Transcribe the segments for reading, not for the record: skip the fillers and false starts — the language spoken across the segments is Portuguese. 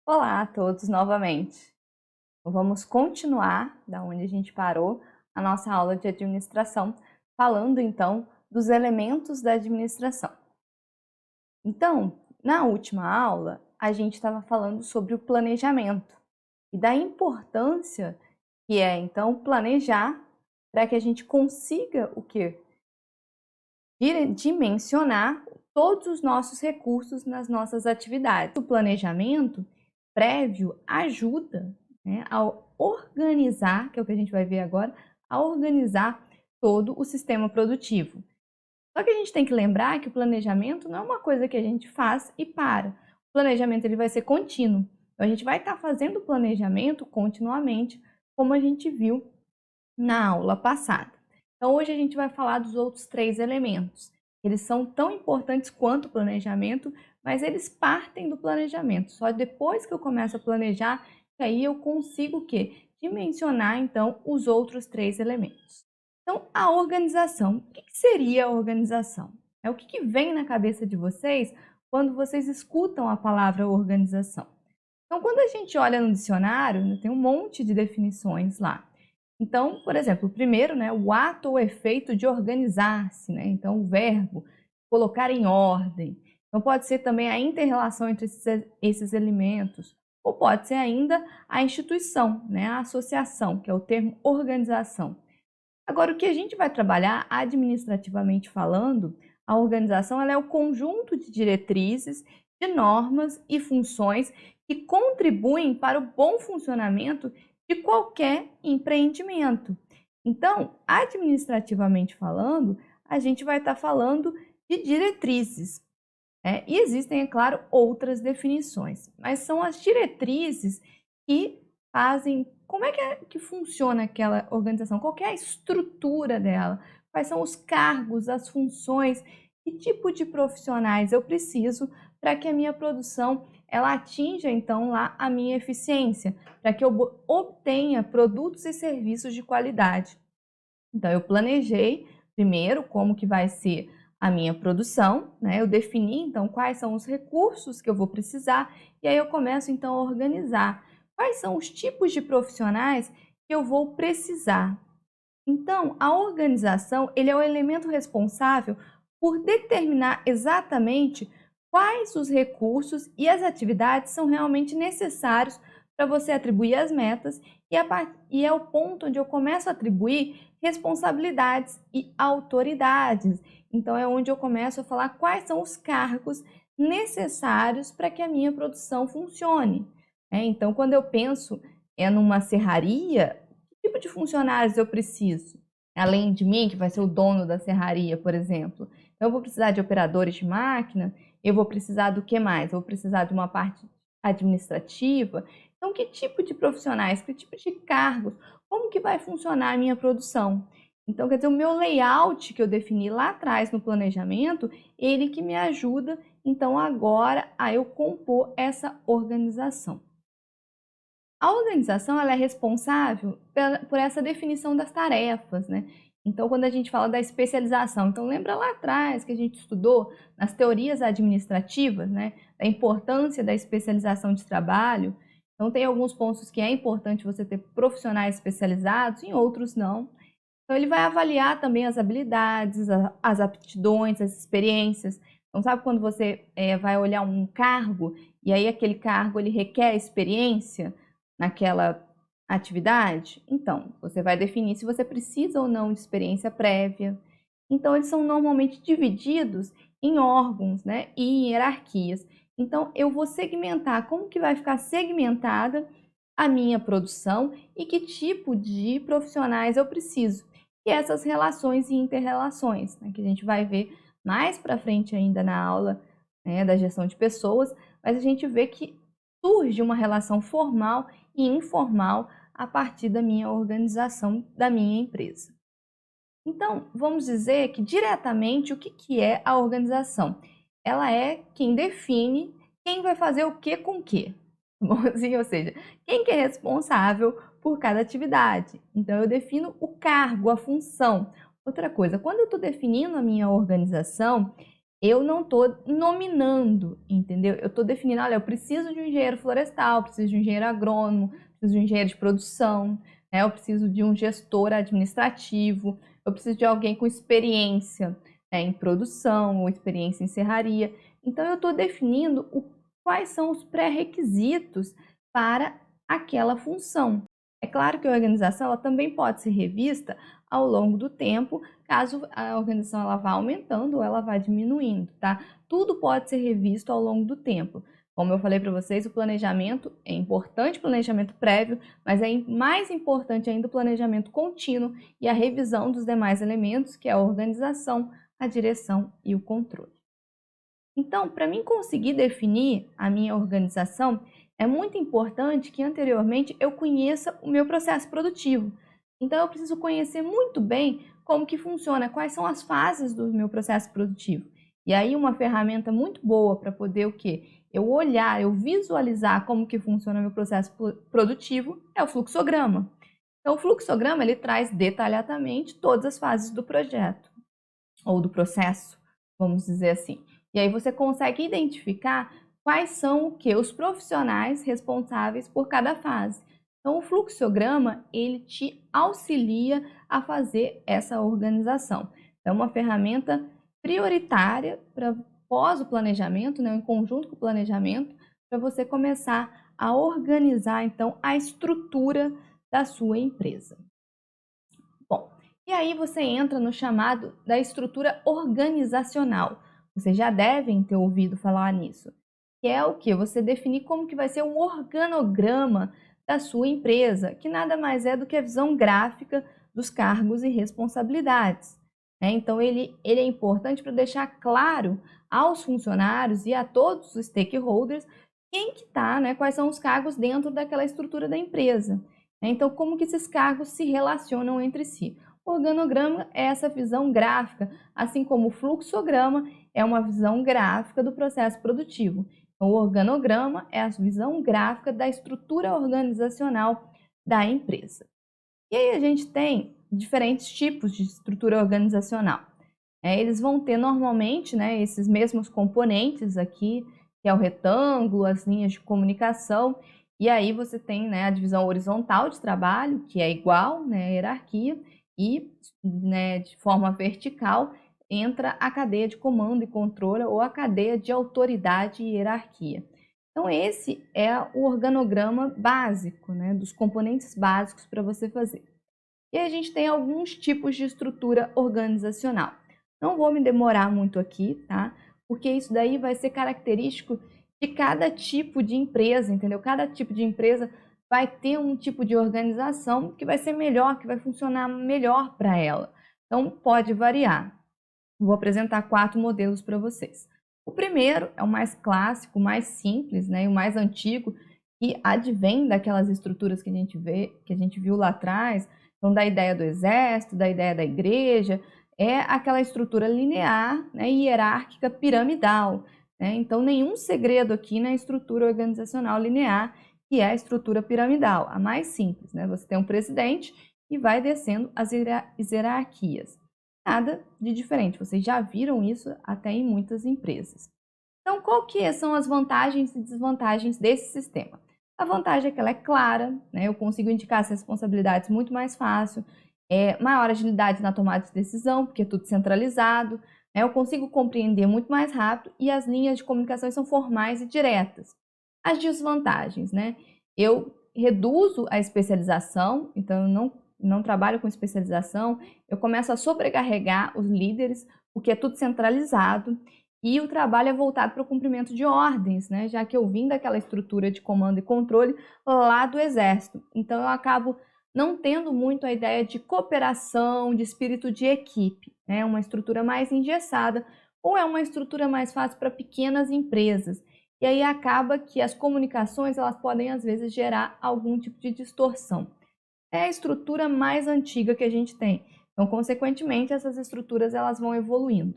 Olá a todos novamente. Vamos continuar da onde a gente parou a nossa aula de administração, falando então dos elementos da administração. Então, na última aula, a gente estava falando sobre o planejamento e da importância que é então planejar para que a gente consiga o quê? Dimensionar todos os nossos recursos nas nossas atividades. O planejamento prévio ajuda, né, a organizar, que é o que a gente vai ver agora, a organizar todo o sistema produtivo. Só que a gente tem que lembrar que o planejamento não é uma coisa que a gente faz e para. O planejamento ele vai ser contínuo. Então a gente vai estar fazendo o planejamento continuamente, como a gente viu na aula passada. Então hoje a gente vai falar dos outros 3 elementos. Eles são tão importantes quanto o planejamento, mas eles partem do planejamento. Só depois que eu começo a planejar, que aí eu consigo o quê? Dimensionar então os outros 3 elementos. Então a organização. O que seria a organização? É o que vem na cabeça de vocês quando vocês escutam a palavra organização. Então quando a gente olha no dicionário, tem um monte de definições lá. Então, por exemplo, o primeiro, né, o ato ou efeito de organizar-se, né? Então, o verbo, colocar em ordem. Então, pode ser também a inter-relação entre esses elementos, ou pode ser ainda a instituição, né, a associação, que é o termo organização. Agora, o que a gente vai trabalhar administrativamente falando, a organização ela é o conjunto de diretrizes, de normas e funções que contribuem para o bom funcionamento de qualquer empreendimento. Então, administrativamente falando, a gente vai estar falando de diretrizes. E existem, é claro, outras definições, mas são as diretrizes que fazem como é que funciona aquela organização, qual é a estrutura dela, quais são os cargos, as funções, que tipo de profissionais eu preciso para que a minha produção ela atinja então lá a minha eficiência, para que eu obtenha produtos e serviços de qualidade. Então eu planejei primeiro como que vai ser a minha produção, né? Eu defini então quais são os recursos que eu vou precisar e aí eu começo então a organizar quais são os tipos de profissionais que eu vou precisar. Então, a organização, ele é o elemento responsável por determinar exatamente quais os recursos e as atividades são realmente necessários para você atribuir as metas e é o ponto onde eu começo a atribuir responsabilidades e autoridades. Então, é onde eu começo a falar quais são os cargos necessários para que a minha produção funcione. Então, quando eu penso numa serraria, que tipo de funcionários eu preciso? Além de mim, que vai ser o dono da serraria, por exemplo. Então, eu vou precisar de operadores de máquina, eu vou precisar do que mais? Eu vou precisar de uma parte administrativa. Então, que tipo de profissionais, que tipo de cargos, como que vai funcionar a minha produção? Então, quer dizer, o meu layout que eu defini lá atrás no planejamento, ele que me ajuda, então, agora a eu compor essa organização. A organização ela é responsável por essa definição das tarefas, né? Então, quando a gente fala da especialização, então lembra lá atrás que a gente estudou nas teorias administrativas, né? Da importância da especialização de trabalho. Então, tem alguns pontos que é importante você ter profissionais especializados, em outros não. Então, ele vai avaliar também as habilidades, as aptidões, as experiências. Então, sabe quando você vai olhar um cargo e aí aquele cargo ele requer experiência naquela atividade? Então, você vai definir se você precisa ou não de experiência prévia. Então, eles são normalmente divididos em órgãos, né, e em hierarquias. Então, eu vou segmentar como que vai ficar segmentada a minha produção e que tipo de profissionais eu preciso. E essas relações e inter-relações, né, que a gente vai ver mais para frente ainda na aula, né, da gestão de pessoas, mas a gente vê que surge uma relação formal e informal a partir da minha organização da minha empresa. Então, vamos dizer que diretamente o que é a organização? Ela é quem define quem vai fazer o que com o que. Assim, ou seja, quem que é responsável por cada atividade. Então, eu defino o cargo, a função. Outra coisa, quando eu estou definindo a minha organização, eu não estou nominando, entendeu? Eu estou definindo, olha, eu preciso de um engenheiro florestal, preciso de um engenheiro agrônomo, preciso de um engenheiro de produção, né? Eu preciso de um gestor administrativo, eu preciso de alguém com experiência, né, em produção ou experiência em serraria. Então, eu estou definindo quais são os pré-requisitos para aquela função. É claro que a organização ela também pode ser revista ao longo do tempo, caso a organização ela vá aumentando ou ela vá diminuindo, tá? Tudo pode ser revisto ao longo do tempo. Como eu falei para vocês, o planejamento é importante, planejamento prévio, mas é mais importante ainda o planejamento contínuo e a revisão dos demais elementos, que é a organização, a direção e o controle. Então, para mim conseguir definir a minha organização, é muito importante que anteriormente eu conheça o meu processo produtivo. Então, eu preciso conhecer muito bem como que funciona, quais são as fases do meu processo produtivo. E aí, uma ferramenta muito boa para poder o quê? Eu olhar, eu visualizar como que funciona o meu processo produtivo é o fluxograma. Então, o fluxograma, ele traz detalhadamente todas as fases do projeto, ou do processo, vamos dizer assim. E aí você consegue identificar quais são o que os profissionais responsáveis por cada fase. Então, o fluxograma, ele te auxilia a fazer essa organização. É uma ferramenta prioritária para pós o planejamento, né, em conjunto com o planejamento, para você começar a organizar, então, a estrutura da sua empresa. Bom, e aí você entra no chamado da estrutura organizacional. Vocês já devem ter ouvido falar nisso. Que é o que? Você definir como que vai ser o organograma da sua empresa, que nada mais é do que a visão gráfica dos cargos e responsabilidades. Então, ele é importante para deixar claro aos funcionários e a todos os stakeholders quem que está, né, quais são os cargos dentro daquela estrutura da empresa. Então, como que esses cargos se relacionam entre si? O organograma é essa visão gráfica, assim como o fluxograma é uma visão gráfica do processo produtivo. Então, o organograma é a visão gráfica da estrutura organizacional da empresa. E aí a gente tem diferentes tipos de estrutura organizacional. Eles vão ter normalmente, né, esses mesmos componentes aqui, que é o retângulo, as linhas de comunicação, e aí você tem, né, a divisão horizontal de trabalho, que é igual, né, a hierarquia, e, né, de forma vertical entra a cadeia de comando e controle ou a cadeia de autoridade e hierarquia. Então esse é o organograma básico, né, dos componentes básicos para você fazer. E a gente tem alguns tipos de estrutura organizacional. Não vou me demorar muito aqui, tá? Porque isso daí vai ser característico de cada tipo de empresa, entendeu? Cada tipo de empresa vai ter um tipo de organização que vai ser melhor, que vai funcionar melhor para ela. Então, pode variar. Vou apresentar 4 modelos para vocês. O primeiro é o mais clássico, o mais simples, né, e o mais antigo, que advém daquelas estruturas que a gente viu lá atrás, então da ideia do exército, da ideia da igreja, é aquela estrutura linear, né, hierárquica piramidal. Né? Então, nenhum segredo aqui na estrutura organizacional linear, que é a estrutura piramidal, a mais simples. Né? Você tem um presidente e vai descendo as hierarquias. Nada de diferente, vocês já viram isso até em muitas empresas. Então, qual que são as vantagens e desvantagens desse sistema? A vantagem é que ela é clara, né? Eu consigo indicar as responsabilidades muito mais fácil, maior agilidade na tomada de decisão, porque é tudo centralizado, né? Eu consigo compreender muito mais rápido e as linhas de comunicação são formais e diretas. As desvantagens, né? Eu reduzo a especialização, então eu não trabalho com especialização, eu começo a sobrecarregar os líderes, porque é tudo centralizado, e o trabalho é voltado para o cumprimento de ordens, né? Já que eu vim daquela estrutura de comando e controle lá do Exército. Então, eu acabo não tendo muito a ideia de cooperação, de espírito de equipe. É uma estrutura mais engessada ou é uma estrutura mais fácil para pequenas empresas. E aí acaba que as comunicações elas podem, às vezes, gerar algum tipo de distorção. É a estrutura mais antiga que a gente tem. Então, consequentemente, essas estruturas elas vão evoluindo.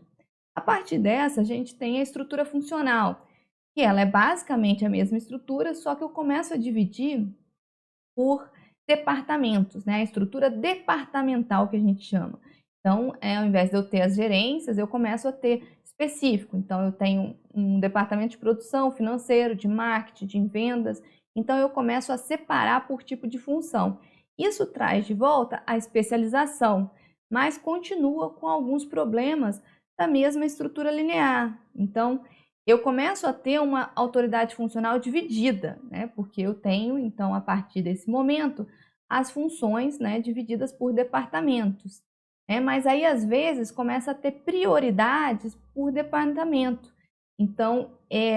A partir dessa, a gente tem a estrutura funcional, que ela é basicamente a mesma estrutura, só que eu começo a dividir por departamentos, né? A estrutura departamental que a gente chama. Então, ao invés de eu ter as gerências, eu começo a ter específico. Então, eu tenho um departamento de produção, financeiro, de marketing, de vendas. Então, eu começo a separar por tipo de função. Isso traz de volta a especialização, mas continua com alguns problemas da mesma estrutura linear. Então, eu começo a ter uma autoridade funcional dividida, né? Porque eu tenho, então, a partir desse momento, as funções, né, divididas por departamentos. Mas aí, às vezes, começa a ter prioridades por departamento. Então,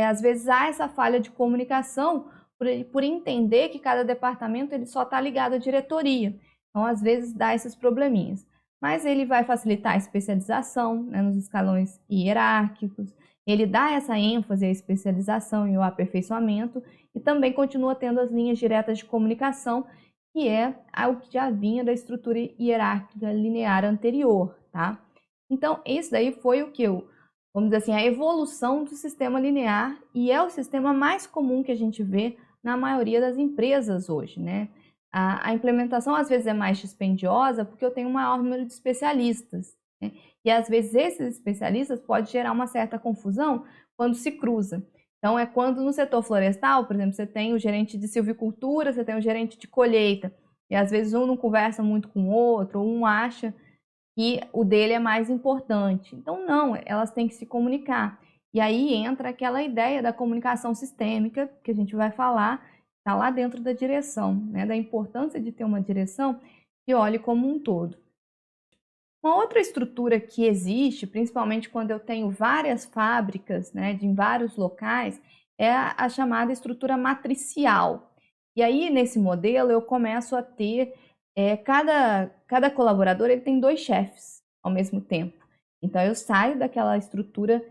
às vezes há essa falha de comunicação por entender que cada departamento ele só está ligado à diretoria. Então, às vezes, dá esses probleminhas. Mas ele vai facilitar a especialização, né, nos escalões hierárquicos, ele dá essa ênfase à especialização e ao aperfeiçoamento e também continua tendo as linhas diretas de comunicação, que é algo que já vinha da estrutura hierárquica linear anterior, tá? Então, esse daí foi o que vamos dizer assim, a evolução do sistema linear e é o sistema mais comum que a gente vê na maioria das empresas hoje, né? A implementação às vezes é mais dispendiosa porque eu tenho um maior número de especialistas, né? E às vezes esses especialistas pode gerar uma certa confusão quando se cruza. Então é quando no setor florestal, por exemplo, você tem o gerente de silvicultura, você tem o gerente de colheita, e às vezes um não conversa muito com o outro, ou um acha que o dele é mais importante. Então não, elas têm que se comunicar. E aí entra aquela ideia da comunicação sistêmica, que a gente vai falar, está lá dentro da direção, né? Da importância de ter uma direção que olhe como um todo. Uma outra estrutura que existe, principalmente quando eu tenho várias fábricas, né, em vários locais, é a chamada estrutura matricial. E aí, nesse modelo, eu começo a ter, cada colaborador ele tem 2 chefes ao mesmo tempo. Então, eu saio daquela estrutura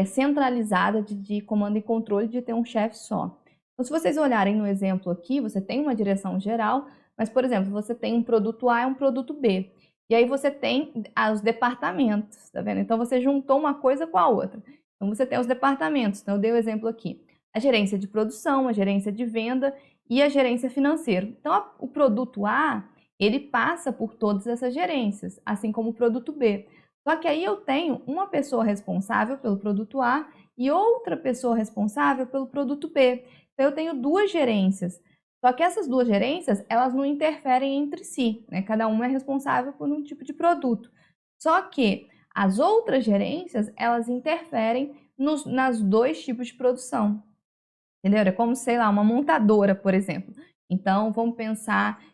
centralizada de comando e controle de ter um chefe só. Então, se vocês olharem no exemplo aqui, você tem uma direção geral, mas, por exemplo, você tem um produto A e um produto B. E aí você tem os departamentos, tá vendo? Então você juntou uma coisa com a outra. Então você tem os departamentos. Então eu dei o exemplo aqui. A gerência de produção, a gerência de venda e a gerência financeira. Então o produto A, ele passa por todas essas gerências, assim como o produto B. Só que aí eu tenho uma pessoa responsável pelo produto A e outra pessoa responsável pelo produto B. Então eu tenho 2 gerências. Só que essas 2 gerências, elas não interferem entre si, né? Cada uma é responsável por um tipo de produto. Só que as outras gerências, elas interferem nas 2 tipos de produção, entendeu? É como, sei lá, uma montadora, por exemplo. Então, vamos pensar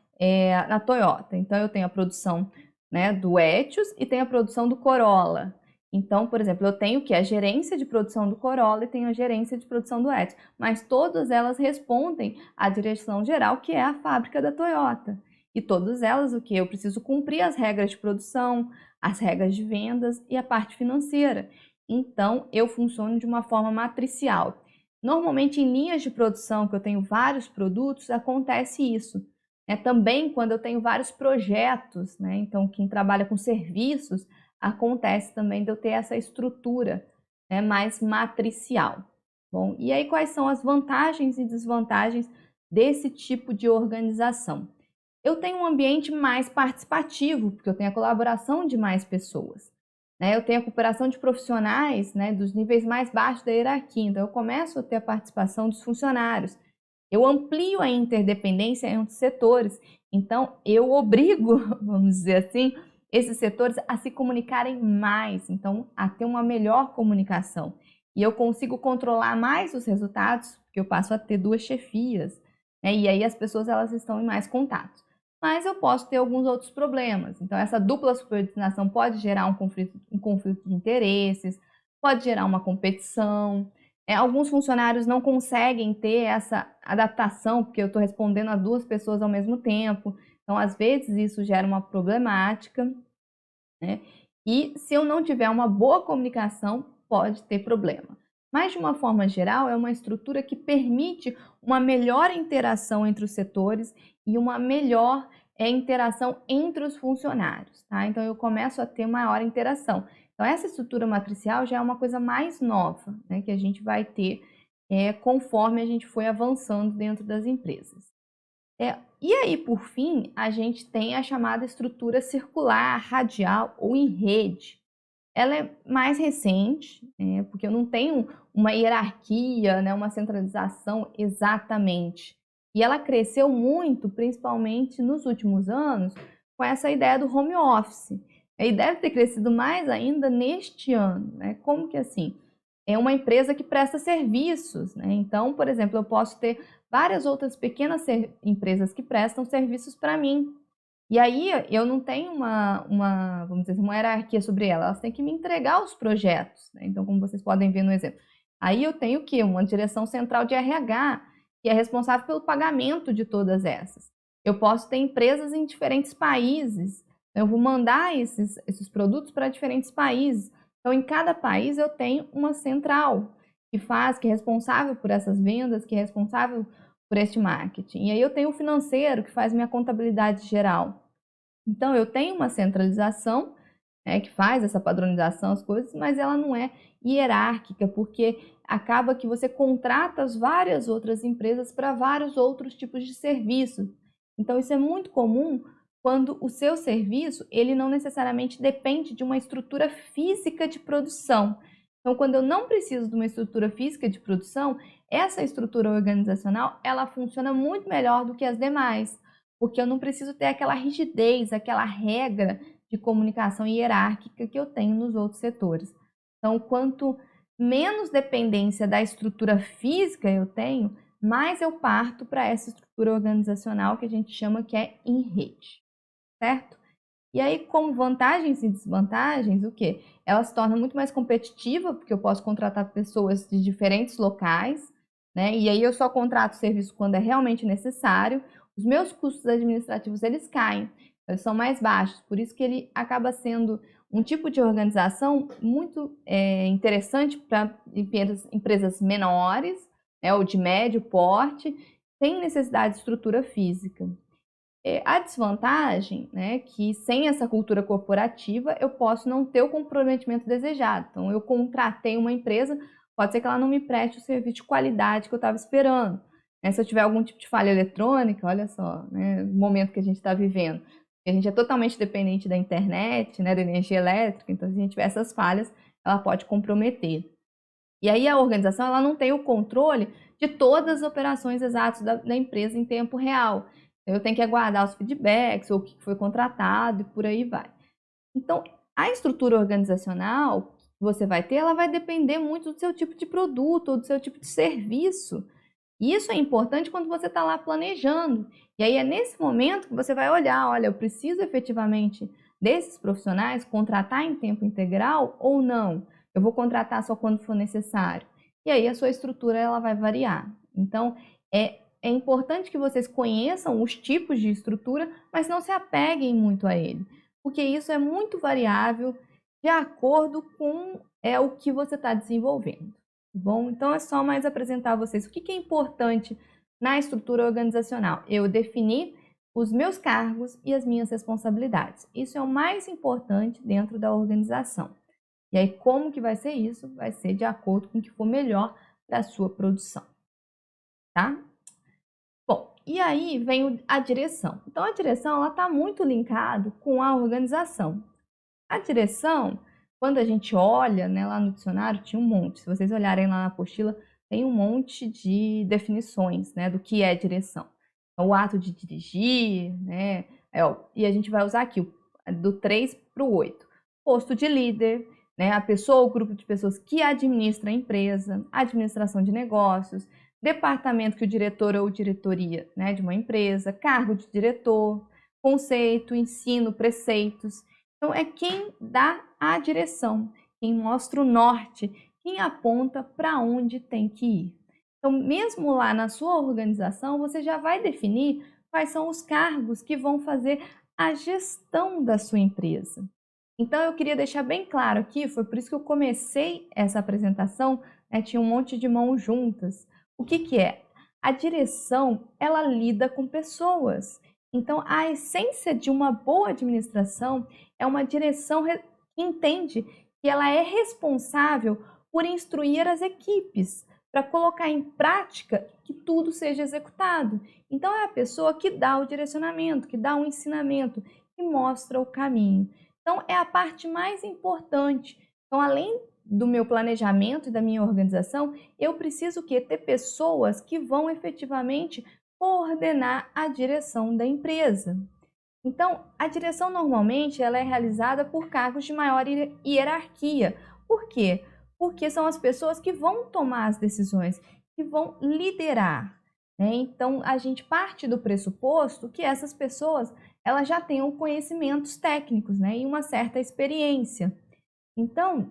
na Toyota. Então, eu tenho a produção, né, do Etios e tenho a produção do Corolla. Então, por exemplo, eu tenho que a gerência de produção do Corolla e tenho a gerência de produção do Etios, mas todas elas respondem à direção geral, que é a fábrica da Toyota. E todas elas, o que? Eu preciso cumprir as regras de produção, as regras de vendas e a parte financeira. Então, eu funciono de uma forma matricial. Normalmente, em linhas de produção, que eu tenho vários produtos, acontece isso. Também quando eu tenho vários projetos, né? Então, quem trabalha com serviços, acontece também de eu ter essa estrutura, né, mais matricial. Bom, e aí quais são as vantagens e desvantagens desse tipo de organização? Eu tenho um ambiente mais participativo, porque eu tenho a colaboração de mais pessoas. Eu tenho a cooperação de profissionais, né, dos níveis mais baixos da hierarquia, então eu começo a ter a participação dos funcionários. Eu amplio a interdependência entre setores, então eu obrigo, vamos dizer assim, esses setores a se comunicarem mais, então a ter uma melhor comunicação. E eu consigo controlar mais os resultados, porque eu passo a ter 2 chefias, né, e aí as pessoas elas estão em mais contato. Mas eu posso ter alguns outros problemas. Então, essa dupla subordinação pode gerar um conflito de interesses, pode gerar uma competição. Alguns funcionários não conseguem ter essa adaptação, porque eu estou respondendo a 2 pessoas ao mesmo tempo. Então, às vezes, isso gera uma problemática, né? E se eu não tiver uma boa comunicação, pode ter problema. Mas, de uma forma geral, é uma estrutura que permite uma melhor interação entre os setores e uma melhor interação entre os funcionários, tá? Então, eu começo a ter maior interação. Então, essa estrutura matricial já é uma coisa mais nova, né, que a gente vai ter conforme a gente foi avançando dentro das empresas. E aí, por fim, a gente tem a chamada estrutura circular, radial ou em rede. ela é mais recente, porque eu não tenho uma hierarquia, né, uma centralização exatamente. E ela cresceu muito, principalmente nos últimos anos, com essa ideia do home office. E deve ter crescido mais ainda neste ano, né? Como que assim? É uma empresa que presta serviços, né? Então, por exemplo, eu posso ter várias outras pequenas empresas que prestam serviços para mim. E aí eu não tenho vamos dizer, uma hierarquia sobre ela, elas têm que me entregar os projetos, né? Então, como vocês podem ver no exemplo. Aí eu tenho o quê? Uma direção central de RH, que é responsável pelo pagamento de todas essas. Eu posso ter empresas em diferentes países, eu vou mandar esses produtos para diferentes países. Então, em cada país eu tenho uma central que é responsável por essas vendas, que é responsável por este marketing. E aí eu tenho o financeiro, que faz minha contabilidade geral. Então, eu tenho uma centralização, que faz essa padronização, as coisas, mas ela não é hierárquica, porque acaba que você contrata as várias outras empresas para vários outros tipos de serviços. Então, isso é muito comum quando o seu serviço, ele não necessariamente depende de uma estrutura física de produção. Então, quando eu não preciso de uma estrutura física de produção, essa estrutura organizacional, ela funciona muito melhor do que as demais, porque eu não preciso ter aquela rigidez, aquela regra de comunicação hierárquica que eu tenho nos outros setores. Então, quanto menos dependência da estrutura física eu tenho, mais eu parto para essa estrutura organizacional que a gente chama que é em rede, certo? E aí, como vantagens e desvantagens, o quê? Ela se torna muito mais competitiva, porque eu posso contratar pessoas de diferentes locais, né? E aí eu só contrato o serviço quando é realmente necessário. Os meus custos administrativos, eles caem, eles são mais baixos. Por isso que ele acaba sendo um tipo de organização muito interessante para empresas menores, né, ou de médio porte, sem necessidade de estrutura física. A desvantagem, né, que sem essa cultura corporativa eu posso não ter o comprometimento desejado. Então, eu contratei uma empresa, pode ser que ela não me preste o serviço de qualidade que eu estava esperando. Né? Se eu tiver algum tipo de falha eletrônica, olha só, né, o momento que a gente está vivendo. A gente é totalmente dependente da internet, né, da energia elétrica, então se a gente tiver essas falhas, ela pode comprometer. E aí a organização ela não tem o controle de todas as operações exatas da empresa em tempo real. Eu tenho que aguardar os feedbacks, ou o que foi contratado e por aí vai. Então, a estrutura organizacional que você vai ter, ela vai depender muito do seu tipo de produto ou do seu tipo de serviço. E isso é importante quando você está lá planejando. E aí é nesse momento que você vai olhar, olha, eu preciso efetivamente desses profissionais contratar em tempo integral ou não? Eu vou contratar só quando for necessário. E aí a sua estrutura ela vai variar. Então, é importante que vocês conheçam os tipos de estrutura, mas não se apeguem muito a ele, porque isso é muito variável de acordo com o que você está desenvolvendo. Bom, então é só mais apresentar a vocês o que é importante na estrutura organizacional. Eu definir os meus cargos e as minhas responsabilidades. Isso é o mais importante dentro da organização. E aí, como que vai ser isso? Vai ser de acordo com o que for melhor para a sua produção, tá? Bom, e aí vem a direção. Então, a direção ela está muito linkada com a organização. A direção, quando a gente olha, né, lá no dicionário, tinha um monte. Se vocês olharem lá na apostila, tem um monte de definições, né, do que é direção. Então, o ato de dirigir, né, e a gente vai usar aqui do 3 para o 8. Posto de líder, né, a pessoa ou grupo de pessoas que administra a empresa, administração de negócios, departamento que o diretor ou diretoria, né, de uma empresa, cargo de diretor, conceito, ensino, preceitos. Então, é quem dá a direção, quem mostra o norte, quem aponta para onde tem que ir. Então, mesmo lá na sua organização, você já vai definir quais são os cargos que vão fazer a gestão da sua empresa. Então, eu queria deixar bem claro aqui, foi por isso que eu comecei essa apresentação, né, tinha um monte de mãos juntas. O que que é? A direção, ela lida com pessoas. Então, a essência de uma boa administração é uma direção que entende que ela é responsável por instruir as equipes, para colocar em prática que tudo seja executado. Então, é a pessoa que dá o direcionamento, que dá o ensinamento, que mostra o caminho. Então, é a parte mais importante Então, além do meu planejamento e da minha organização, eu preciso ter pessoas que vão efetivamente coordenar a direção da empresa. Então, a direção normalmente ela é realizada por cargos de maior hierarquia. Por quê? Porque são as pessoas que vão tomar as decisões, que vão liderar, né? Então, a gente parte do pressuposto que essas pessoas elas já tenham conhecimentos técnicos, né? E uma certa experiência. Então,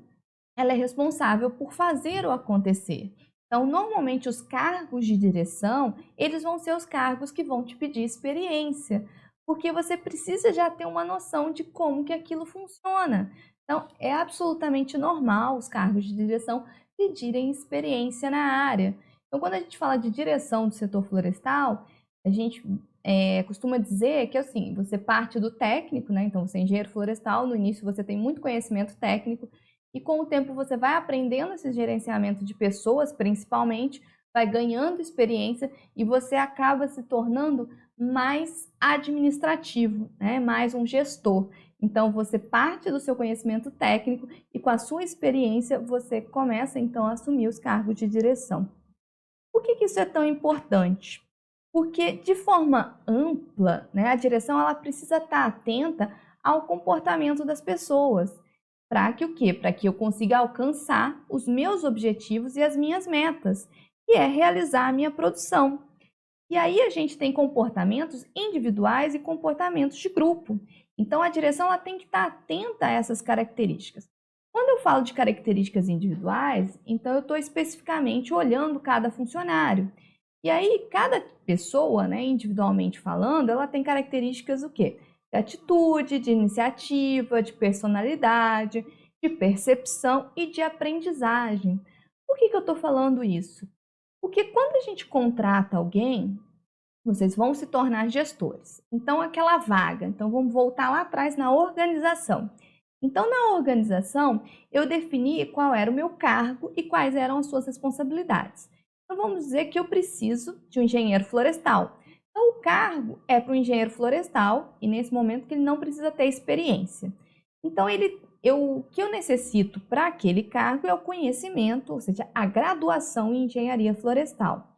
ela é responsável por fazer o acontecer. Então, normalmente os cargos de direção, eles vão ser os cargos que vão te pedir experiência, porque você precisa já ter uma noção de como que aquilo funciona. Então, é absolutamente normal os cargos de direção pedirem experiência na área. Então, quando a gente fala de direção do setor florestal, a gente costuma dizer que assim, você parte do técnico, né? Então, você é engenheiro florestal, no início você tem muito conhecimento técnico, e com o tempo você vai aprendendo esse gerenciamento de pessoas, principalmente, vai ganhando experiência e você acaba se tornando mais administrativo, né? Mais um gestor. Então você parte do seu conhecimento técnico e com a sua experiência você começa então a assumir os cargos de direção. Por que isso é tão importante? Porque de forma ampla, né, a direção ela precisa estar atenta ao comportamento das pessoas. Para que o quê? Para que eu consiga alcançar os meus objetivos e as minhas metas, que é realizar a minha produção. E aí a gente tem comportamentos individuais e comportamentos de grupo. Então a direção ela tem que estar atenta a essas características. Quando eu falo de características individuais, então eu estou especificamente olhando cada funcionário. E aí cada pessoa, né, individualmente falando, ela tem características o quê? De atitude, de iniciativa, de personalidade, de percepção e de aprendizagem. Por que eu estou falando isso? Porque quando a gente contrata alguém, vocês vão se tornar gestores. Então, aquela vaga, então vamos voltar lá atrás na organização. Então, na organização, eu defini qual era o meu cargo e quais eram as suas responsabilidades. Então, vamos dizer que eu preciso de um engenheiro florestal. Então, o cargo é para o engenheiro florestal e nesse momento que ele não precisa ter experiência. Então, o que eu necessito para aquele cargo é o conhecimento, ou seja, a graduação em engenharia florestal.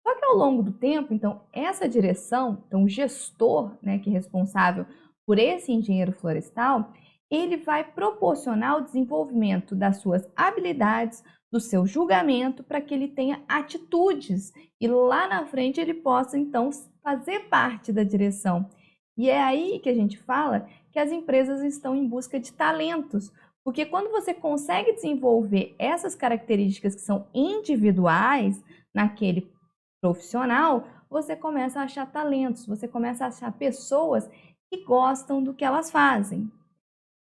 Só que ao longo do tempo, então, essa direção, então o gestor, né, que é responsável por esse engenheiro florestal, ele vai proporcionar o desenvolvimento das suas habilidades, do seu julgamento, para que ele tenha atitudes e lá na frente ele possa, então, fazer parte da direção. E é aí que a gente fala que as empresas estão em busca de talentos, porque quando você consegue desenvolver essas características que são individuais naquele profissional, você começa a achar talentos, você começa a achar pessoas que gostam do que elas fazem.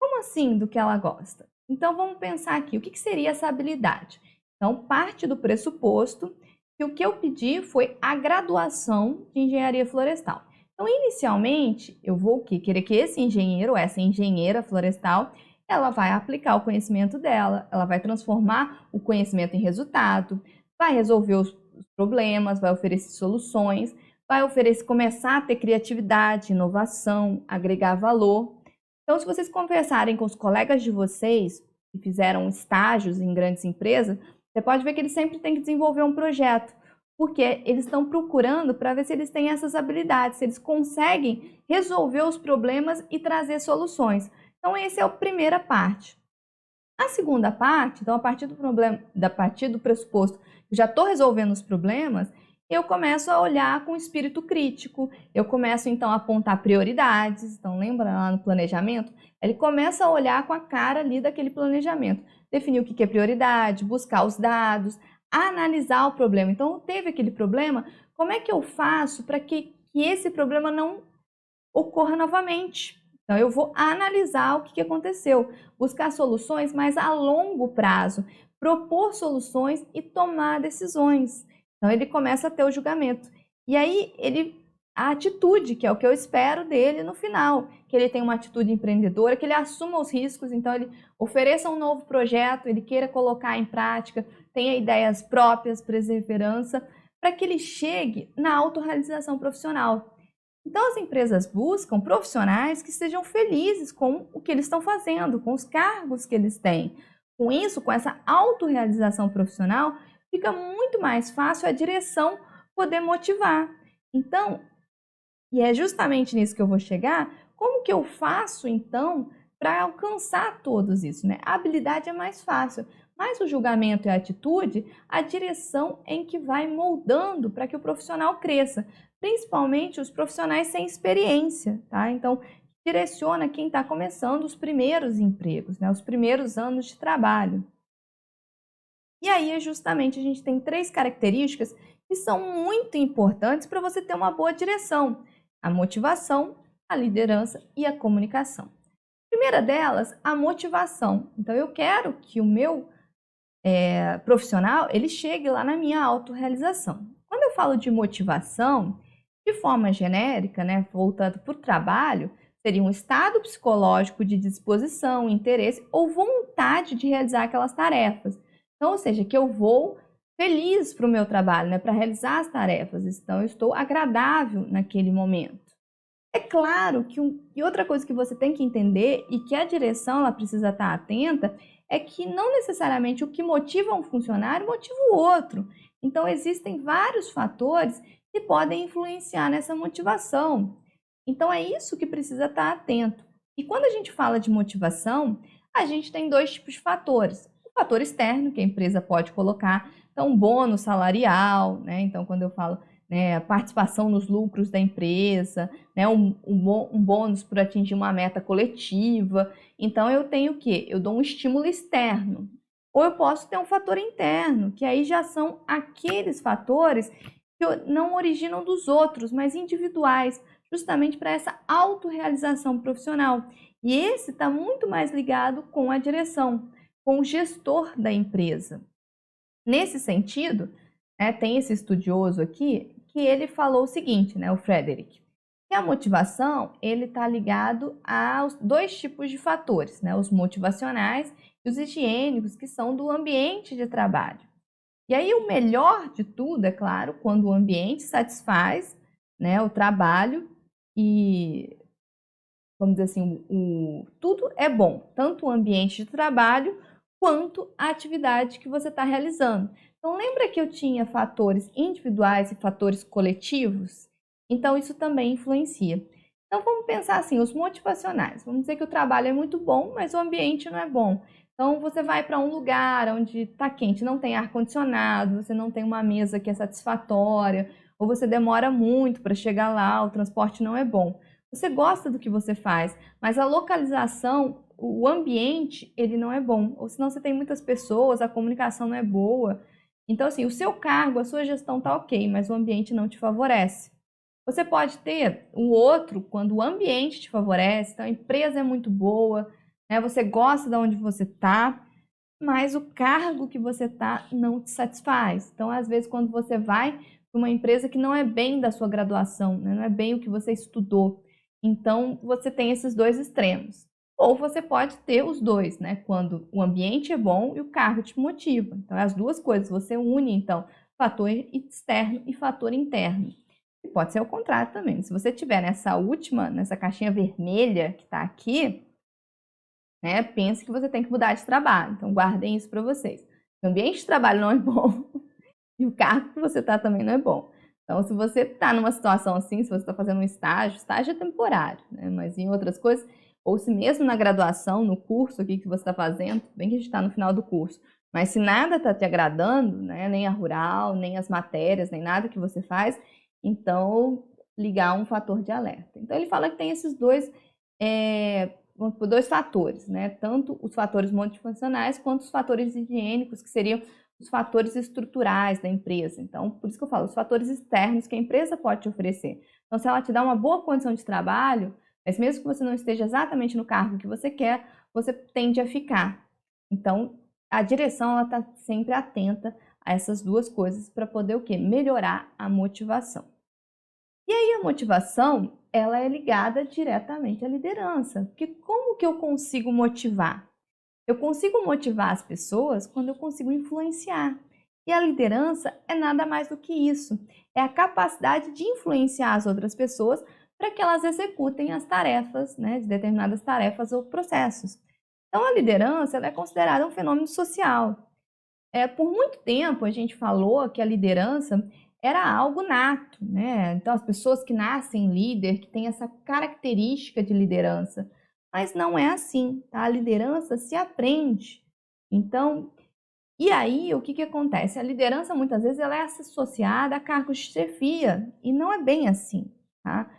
Como assim do que ela gosta? Então vamos pensar aqui, o que seria essa habilidade? Então parte do pressuposto que o que eu pedi foi a graduação de engenharia florestal. Então inicialmente eu vou querer que esse engenheiro ou essa engenheira florestal ela vai aplicar o conhecimento dela, ela vai transformar o conhecimento em resultado, vai resolver os problemas, vai oferecer soluções, vai começar a ter criatividade, inovação, agregar valor. Então, se vocês conversarem com os colegas de vocês que fizeram estágios em grandes empresas, você pode ver que eles sempre têm que desenvolver um projeto, porque eles estão procurando para ver se eles têm essas habilidades, se eles conseguem resolver os problemas e trazer soluções. Então, essa é a primeira parte. A segunda parte, então, a partir do pressuposto que já estou resolvendo os problemas, eu começo a olhar com espírito crítico, eu começo então a apontar prioridades. Então, lembra lá no planejamento? Ele começa a olhar com a cara ali daquele planejamento, definir o que é prioridade, buscar os dados, analisar o problema. Então, teve aquele problema, como é que eu faço para que esse problema não ocorra novamente? Então, eu vou analisar o que aconteceu, buscar soluções, mas a longo prazo, propor soluções e tomar decisões. Então, ele começa a ter o julgamento. E aí, a atitude, que é o que eu espero dele no final, que ele tenha uma atitude empreendedora, que ele assuma os riscos, então ele ofereça um novo projeto, ele queira colocar em prática, tenha ideias próprias, perseverança, para que ele chegue na autorrealização profissional. Então, as empresas buscam profissionais que sejam felizes com o que eles estão fazendo, com os cargos que eles têm. Com isso, com essa autorrealização profissional, fica muito mais fácil a direção poder motivar. Então, e é justamente nisso que eu vou chegar, como que eu faço então para alcançar todos isso, né? A habilidade é mais fácil, mas o julgamento e a atitude, a direção em que vai moldando para que o profissional cresça, principalmente os profissionais sem experiência, tá? Então, direciona quem está começando os primeiros empregos, né? Os primeiros anos de trabalho. E aí, justamente, a gente tem 3 características que são muito importantes para você ter uma boa direção: a motivação, a liderança e a comunicação. A primeira delas, a motivação. Então, eu quero que o meu profissional ele chegue lá na minha autorrealização. Quando eu falo de motivação, de forma genérica, né, voltando para o trabalho, seria um estado psicológico de disposição, interesse ou vontade de realizar aquelas tarefas. Então, ou seja, que eu vou feliz para o meu trabalho, né, para realizar as tarefas. Então, eu estou agradável naquele momento. É claro que e outra coisa que você tem que entender e que a direção ela precisa estar atenta é que não necessariamente o que motiva um funcionário motiva o outro. Então, existem vários fatores que podem influenciar nessa motivação. Então, é isso que precisa estar atento. E quando a gente fala de motivação, a gente tem 2 tipos de fatores. O fator externo, que a empresa pode colocar, então, bônus salarial, né? Então, quando eu falo, né, participação nos lucros da empresa, né, um bônus por atingir uma meta coletiva. Então, eu tenho o quê? Eu dou um estímulo externo. Ou eu posso ter um fator interno, que aí já são aqueles fatores que não originam dos outros, mas individuais, justamente para essa autorrealização profissional. E esse está muito mais ligado com a direção, com o gestor da empresa. Nesse sentido, né, tem esse estudioso aqui que ele falou o seguinte, né, o Frederick, que a motivação ele está ligado aos 2 tipos de fatores, né, os motivacionais e os higiênicos, que são do ambiente de trabalho. E aí o melhor de tudo, é claro, quando o ambiente satisfaz, né, o trabalho e, vamos dizer assim, tudo é bom, tanto o ambiente de trabalho quanto a atividade que você está realizando. Então, lembra que eu tinha fatores individuais e fatores coletivos? Então, isso também influencia. Então, vamos pensar assim, os motivacionais. Vamos dizer que o trabalho é muito bom, mas o ambiente não é bom. Então, você vai para um lugar onde está quente, não tem ar-condicionado, você não tem uma mesa que é satisfatória, ou você demora muito para chegar lá, o transporte não é bom. Você gosta do que você faz, mas a localização, o ambiente, ele não é bom. Ou senão você tem muitas pessoas, a comunicação não é boa. Então, assim, o seu cargo, a sua gestão tá ok, mas o ambiente não te favorece. Você pode ter o outro quando o ambiente te favorece, então a empresa é muito boa, né? Você gosta de onde você está, mas o cargo que você está não te satisfaz. Então, às vezes, quando você vai para uma empresa que não é bem da sua graduação, né? Não é bem o que você estudou, então você tem esses 2 extremos. Ou você pode ter os 2, né? Quando o ambiente é bom e o cargo te motiva. Então, as 2 coisas, você une, então, fator externo e fator interno. E pode ser o contrário também. Se você tiver nessa caixinha vermelha que está aqui, né, pense que você tem que mudar de trabalho. Então, guardem isso para vocês. O ambiente de trabalho não é bom e o cargo que você está também não é bom. Então, se você está numa situação assim, se você está fazendo um estágio é temporário, né? Mas em outras coisas, ou se mesmo na graduação, no curso aqui que você está fazendo, bem que a gente está no final do curso, mas se nada está te agradando, né, nem a rural, nem as matérias, nem nada que você faz, então ligar um fator de alerta. Então, ele fala que tem esses 2 fatores, né? Tanto os fatores motivacionais quanto os fatores higiênicos, que seriam os fatores estruturais da empresa. Então, por isso que eu falo, os fatores externos que a empresa pode te oferecer. Então, se ela te dá uma boa condição de trabalho, mas mesmo que você não esteja exatamente no cargo que você quer, você tende a ficar. Então, a direção ela está sempre atenta a essas 2 coisas para poder o quê? Melhorar a motivação. E aí a motivação, ela é ligada diretamente à liderança. Porque como que eu consigo motivar? Eu consigo motivar as pessoas quando eu consigo influenciar. E a liderança é nada mais do que isso. É a capacidade de influenciar as outras pessoas para que elas executem as tarefas, né, de determinadas tarefas ou processos. Então, a liderança ela é considerada um fenômeno social. Por muito tempo, a gente falou que a liderança era algo nato, né? Então, as pessoas que nascem líder, que têm essa característica de liderança. Mas não é assim, tá? A liderança se aprende. Então, e aí, o que que acontece? A liderança, muitas vezes, ela é associada a cargos de chefia, e não é bem assim, tá?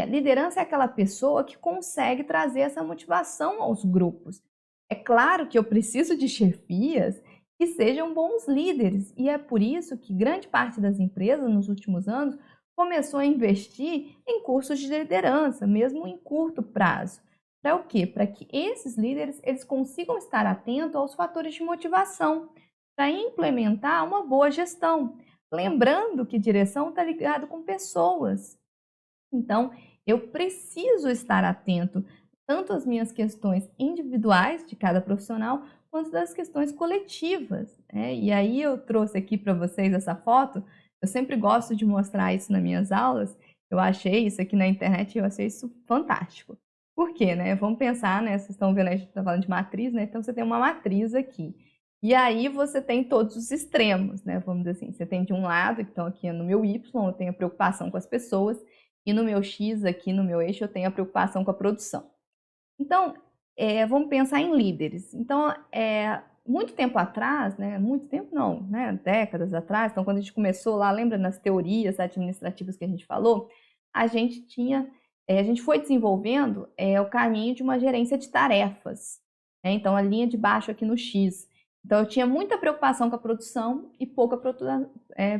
Liderança é aquela pessoa que consegue trazer essa motivação aos grupos. É claro que eu preciso de chefias que sejam bons líderes, e é por isso que grande parte das empresas, nos últimos anos, começou a investir em cursos de liderança, mesmo em curto prazo. Para o quê? Para que esses líderes eles consigam estar atentos aos fatores de motivação, para implementar uma boa gestão. Lembrando que direção está ligado com pessoas. Então, eu preciso estar atento tanto às minhas questões individuais de cada profissional, quanto das questões coletivas, né? E aí eu trouxe aqui para vocês essa foto. Eu sempre gosto de mostrar isso nas minhas aulas. Eu achei isso aqui na internet e eu achei isso fantástico. Por quê, né? Vamos pensar, né? Vocês estão vendo, a gente está falando de matriz, né? Então você tem uma matriz aqui. E aí você tem todos os extremos, né? Vamos dizer assim, você tem de um lado, então aqui no meu Y, eu tenho a preocupação com as pessoas, e no meu X, aqui no meu eixo, eu tenho a preocupação com a produção. Então, vamos pensar em líderes. Então, muito tempo atrás, né? Muito tempo não, né? Décadas atrás, então quando a gente começou lá, lembra nas teorias administrativas que a gente falou? A gente a gente foi desenvolvendo o caminho de uma gerência de tarefas, né? Então, a linha de baixo aqui no X. Então, eu tinha muita preocupação com a produção e pouca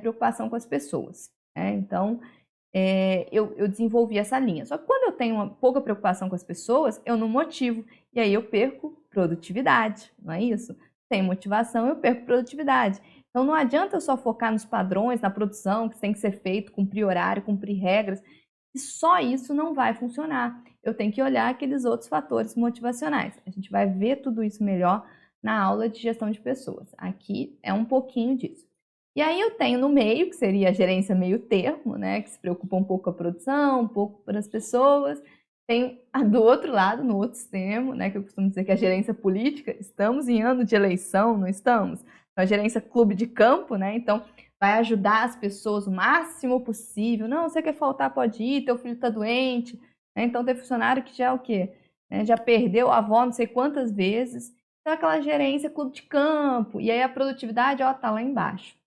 preocupação com as pessoas, né? Então, eu desenvolvi essa linha. Só que quando eu tenho uma pouca preocupação com as pessoas, eu não motivo. E aí eu perco produtividade, não é isso? Sem motivação, eu perco produtividade. Então não adianta eu só focar nos padrões, na produção, que tem que ser feito, cumprir horário, cumprir regras. E só isso não vai funcionar. Eu tenho que olhar aqueles outros fatores motivacionais. A gente vai ver tudo isso melhor na aula de gestão de pessoas. Aqui é um pouquinho disso. E aí eu tenho no meio, que seria a gerência meio termo, né, que se preocupa um pouco com a produção, um pouco para as pessoas. Tem do outro lado, no outro extremo, né, que eu costumo dizer que é a gerência política. Estamos em ano de eleição, não estamos? Então, a gerência clube de campo, né, então vai ajudar as pessoas o máximo possível. Não, você quer faltar, pode ir, teu filho está doente. Né? Então tem funcionário que já é o quê? Já perdeu a avó não sei quantas vezes. Então aquela gerência clube de campo, e aí a produtividade está lá embaixo.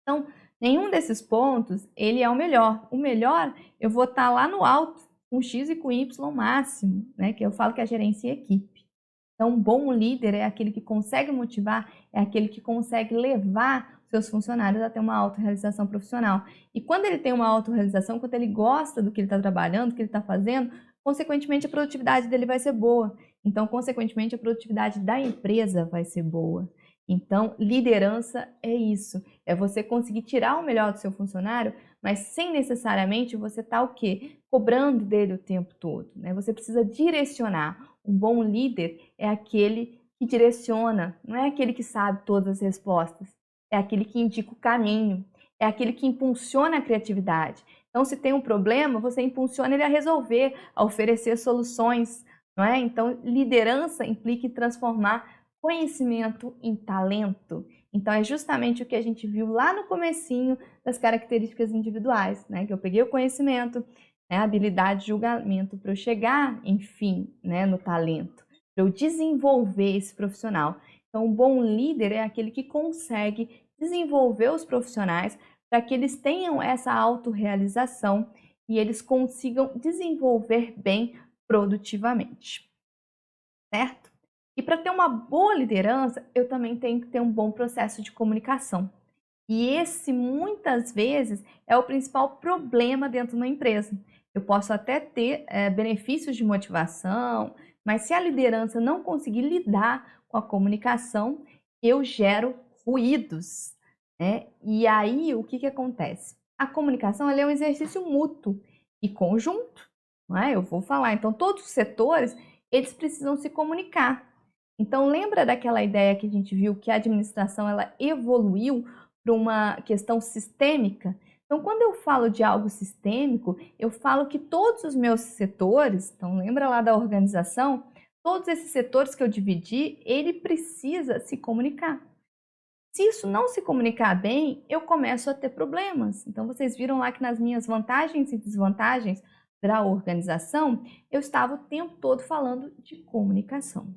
Então, nenhum desses pontos, ele é o melhor. O melhor, eu vou estar lá no alto, com X e com Y máximo, né? Que eu falo que é a gerência e equipe. Então, um bom líder é aquele que consegue motivar, é aquele que consegue levar seus funcionários a ter uma autorrealização profissional. E quando ele tem uma autorrealização, quando ele gosta do que ele está trabalhando, do que ele está fazendo, consequentemente a produtividade dele vai ser boa. Então, consequentemente, a produtividade da empresa vai ser boa. Então, liderança é isso, é você conseguir tirar o melhor do seu funcionário, mas sem necessariamente você estar o quê? Cobrando dele o tempo todo, né? Você precisa direcionar. Um bom líder é aquele que direciona, não é aquele que sabe todas as respostas, é aquele que indica o caminho, é aquele que impulsiona a criatividade. Então, se tem um problema, você impulsiona ele a resolver, a oferecer soluções, não é? Então, liderança implica em transformar conhecimento em talento. Então, é justamente o que a gente viu lá no comecinho das características individuais, né? Que eu peguei o conhecimento, né? A habilidade de julgamento para eu chegar, enfim, né? No talento, para eu desenvolver esse profissional. Então, um bom líder é aquele que consegue desenvolver os profissionais para que eles tenham essa autorrealização e eles consigam desenvolver bem produtivamente, certo? E para ter uma boa liderança, eu também tenho que ter um bom processo de comunicação. E esse, muitas vezes, é o principal problema dentro de uma empresa. Eu posso até ter benefícios de motivação, mas se a liderança não conseguir lidar com a comunicação, eu gero ruídos, né? E aí, o que acontece? A comunicação ela é um exercício mútuo e conjunto, não é? Eu vou falar. Então, todos os setores, eles precisam se comunicar. Então, lembra daquela ideia que a gente viu que a administração ela evoluiu para uma questão sistêmica? Então, quando eu falo de algo sistêmico, eu falo que todos os meus setores, então lembra lá da organização, todos esses setores que eu dividi, ele precisa se comunicar. Se isso não se comunicar bem, eu começo a ter problemas. Então, vocês viram lá que nas minhas vantagens e desvantagens da organização, eu estava o tempo todo falando de comunicação.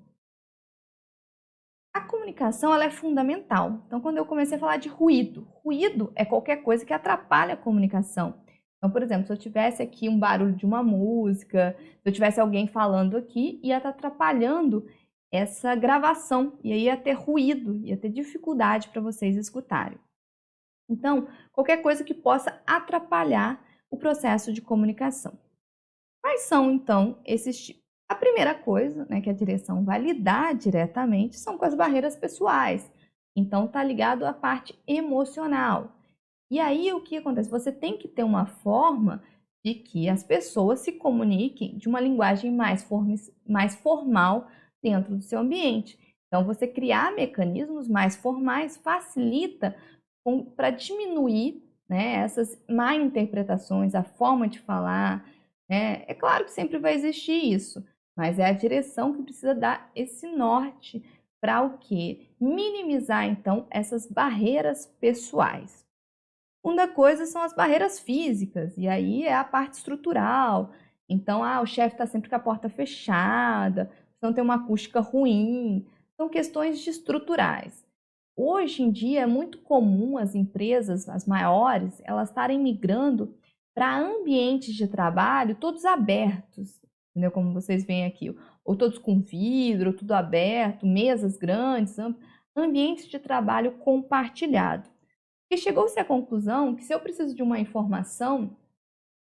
A comunicação ela é fundamental. Então, quando eu comecei a falar de ruído, ruído é qualquer coisa que atrapalha a comunicação. Então, por exemplo, se eu tivesse aqui um barulho de uma música, se eu tivesse alguém falando aqui, ia estar atrapalhando essa gravação, e aí ia ter ruído, ia ter dificuldade para vocês escutarem. Então, qualquer coisa que possa atrapalhar o processo de comunicação. Quais são, então, esses tipos? A primeira coisa, né, que a direção vai lidar diretamente são com as barreiras pessoais. Então, está ligado à parte emocional. E aí, o que acontece? Você tem que ter uma forma de que as pessoas se comuniquem de uma linguagem mais formal dentro do seu ambiente. Então, você criar mecanismos mais formais facilita para diminuir, né, essas má interpretações, a forma de falar. Né? É claro que sempre vai existir isso, mas é a direção que precisa dar esse norte para o quê? Minimizar, então, essas barreiras pessoais. Segunda coisa são as barreiras físicas, e aí é a parte estrutural. Então, o chefe está sempre com a porta fechada, você não tem uma acústica ruim, são questões estruturais. Hoje em dia é muito comum as empresas, as maiores, elas estarem migrando para ambientes de trabalho todos abertos, entendeu? Como vocês veem aqui, ou todos com vidro, tudo aberto, mesas grandes, ambientes de trabalho compartilhado. E chegou-se à conclusão que se eu preciso de uma informação,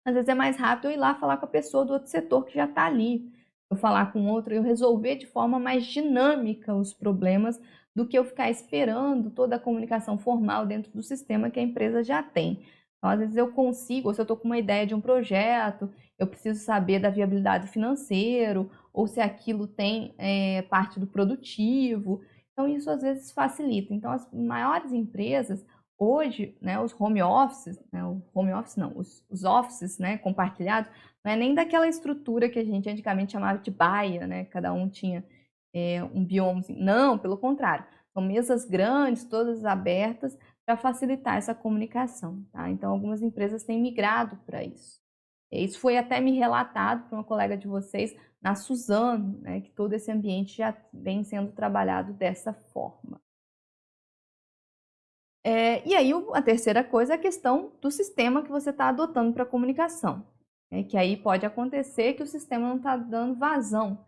às vezes é mais rápido eu ir lá falar com a pessoa do outro setor que já está ali. Eu falar com outro, eu resolver de forma mais dinâmica os problemas do que eu ficar esperando toda a comunicação formal dentro do sistema que a empresa já tem. Então, às vezes eu consigo, ou se eu estou com uma ideia de um projeto, eu preciso saber da viabilidade financeira, ou se aquilo tem parte do produtivo. Então, isso às vezes facilita. Então, as maiores empresas hoje, né, os home offices, né, o home office não, os offices, né, compartilhados, não é nem daquela estrutura que a gente antigamente chamava de baia, né, cada um tinha um bioma, não, pelo contrário, são mesas grandes, todas abertas, para facilitar essa comunicação, tá? Então, algumas empresas têm migrado para isso. Isso foi até me relatado por uma colega de vocês, na Suzano, né, que todo esse ambiente já vem sendo trabalhado dessa forma. E aí, a terceira coisa é a questão do sistema que você está adotando para a comunicação. Que aí pode acontecer que o sistema não está dando vazão.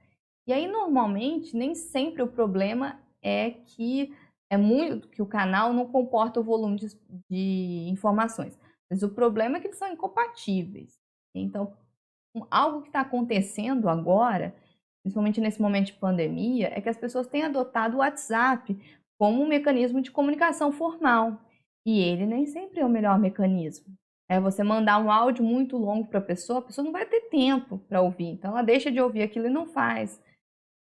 E aí, normalmente, nem sempre o problema é que que o canal não comporta o volume de informações. Mas o problema é que eles são incompatíveis. Então, algo que está acontecendo agora, principalmente nesse momento de pandemia, é que as pessoas têm adotado o WhatsApp como um mecanismo de comunicação formal. E ele nem sempre é o melhor mecanismo. É você mandar um áudio muito longo para a pessoa não vai ter tempo para ouvir. Então, ela deixa de ouvir aquilo e não faz.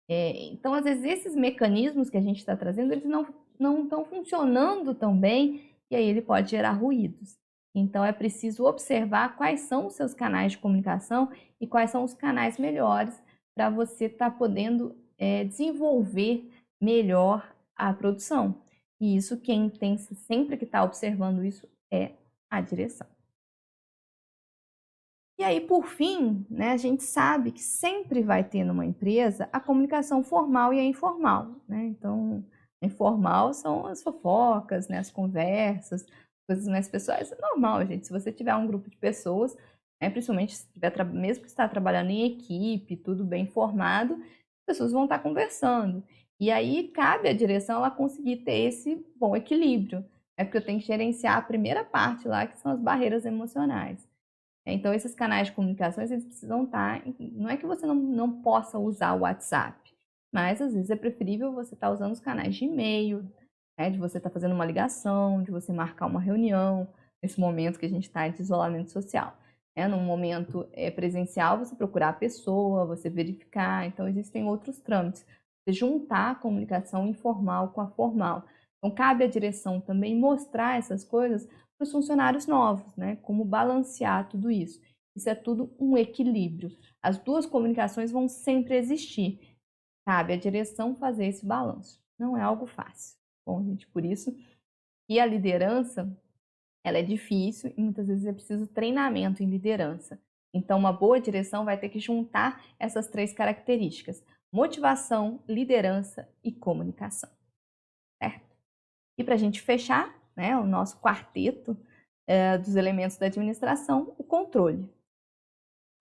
Então, às vezes, esses mecanismos que a gente está trazendo, eles não estão funcionando tão bem, e aí ele pode gerar ruídos. Então, é preciso observar quais são os seus canais de comunicação e quais são os canais melhores para você estar podendo desenvolver melhor a produção. E isso, quem tem sempre que estar observando isso é a direção. E aí, por fim, né, a gente sabe que sempre vai ter numa empresa a comunicação formal e a informal. Né? Então, a informal são as fofocas, né, as conversas, coisas mais pessoais. É normal, gente. Se você tiver um grupo de pessoas, né, principalmente se tiver, mesmo que está trabalhando em equipe, tudo bem formado, as pessoas vão estar conversando. E aí cabe à direção ela conseguir ter esse bom equilíbrio. Porque eu tenho que gerenciar a primeira parte lá, que são as barreiras emocionais. Então, esses canais de comunicação, eles precisam estar... Não é que você não possa usar o WhatsApp, mas às vezes é preferível você estar usando os canais de e-mail, né, de você estar fazendo uma ligação, de você marcar uma reunião, nesse momento que a gente está de isolamento social. Num momento presencial, você procurar a pessoa, você verificar. Então, existem outros trâmites. Você juntar a comunicação informal com a formal. Então, cabe à direção também mostrar essas coisas para os funcionários novos, né? Como balancear tudo isso. Isso é tudo um equilíbrio. As duas comunicações vão sempre existir. cabe à direção fazer esse balanço. Não é algo fácil. Bom, gente, por isso que a liderança, ela é difícil e muitas vezes é preciso treinamento em liderança. Então, uma boa direção vai ter que juntar essas 3 características: motivação, liderança e comunicação, certo? E para a gente fechar, né, o nosso quarteto dos elementos da administração, o controle.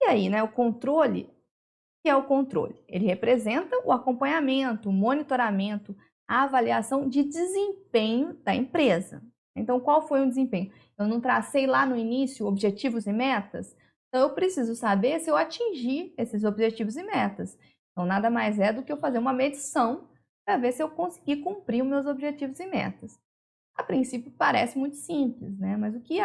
E aí, né, o controle, o que é o controle? Ele representa o acompanhamento, o monitoramento, a avaliação de desempenho da empresa. Então, qual foi o desempenho? Eu não tracei lá no início objetivos e metas? Então, eu preciso saber se eu atingi esses objetivos e metas. Então, nada mais é do que eu fazer uma medição para ver se eu consegui cumprir os meus objetivos e metas. A princípio parece muito simples, né? Mas o que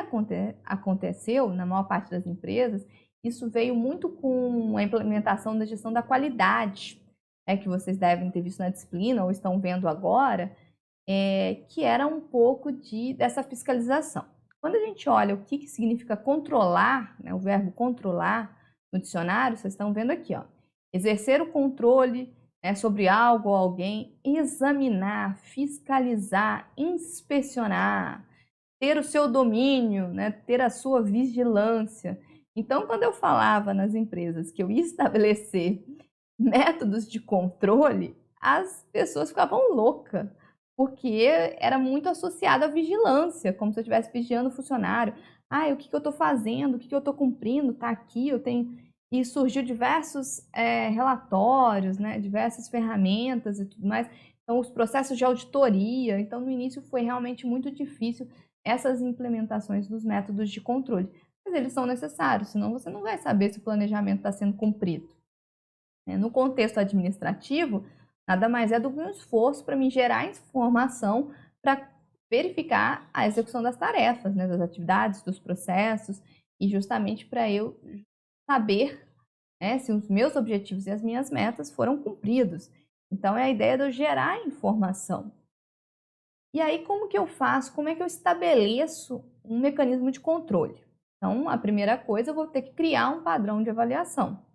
aconteceu na maior parte das empresas, isso veio muito com a implementação da gestão da qualidade, né, que vocês devem ter visto na disciplina ou estão vendo agora, que era um pouco dessa fiscalização. Quando a gente olha o que significa controlar, né, o verbo controlar no dicionário, vocês estão vendo aqui, ó, exercer o controle, né, sobre algo ou alguém, examinar, fiscalizar, inspecionar, ter o seu domínio, né, ter a sua vigilância. Então, quando eu falava nas empresas que eu ia estabelecer métodos de controle, as pessoas ficavam loucas, porque era muito associado à vigilância, como se eu estivesse vigiando o funcionário. Ah, o que eu estou fazendo? O que eu estou cumprindo? Está aqui, eu tenho... E surgiu diversos relatórios, né, diversas ferramentas e tudo mais. Então, os processos de auditoria. Então, no início foi realmente muito difícil essas implementações dos métodos de controle. Mas eles são necessários, senão você não vai saber se o planejamento está sendo cumprido. No contexto administrativo, nada mais é do que um esforço para me gerar informação para verificar a execução das tarefas, né, das atividades, dos processos, e justamente para eu saber, né, se os meus objetivos e as minhas metas foram cumpridos. Então, é a ideia de eu gerar informação. E aí, como que eu faço? Como é que eu estabeleço um mecanismo de controle? Então, a primeira coisa, eu vou ter que criar um padrão de avaliação.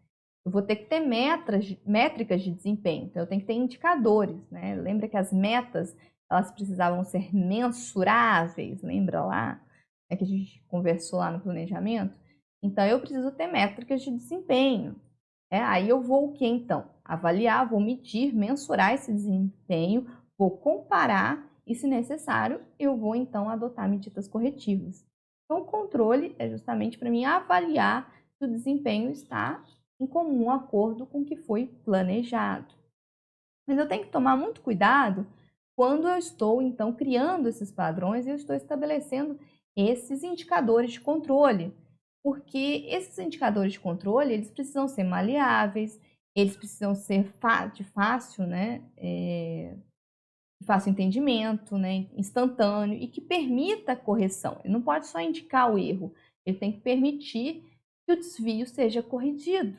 Eu vou ter que ter métricas de desempenho, então eu tenho que ter indicadores, né? Lembra que as metas, elas precisavam ser mensuráveis, lembra lá? É que a gente conversou lá no planejamento? Então, eu preciso ter métricas de desempenho. Aí eu vou o que então? Avaliar, vou medir, mensurar esse desempenho, vou comparar e, se necessário, eu vou então adotar medidas corretivas. Então, o controle é justamente para mim avaliar se o desempenho está em comum acordo com o que foi planejado. Mas eu tenho que tomar muito cuidado quando eu estou, então, criando esses padrões e eu estou estabelecendo esses indicadores de controle. Porque esses indicadores de controle, eles precisam ser maleáveis, eles precisam ser de fácil, né, de fácil entendimento, né, instantâneo e que permita a correção. Ele não pode só indicar o erro, ele tem que permitir que o desvio seja corrigido.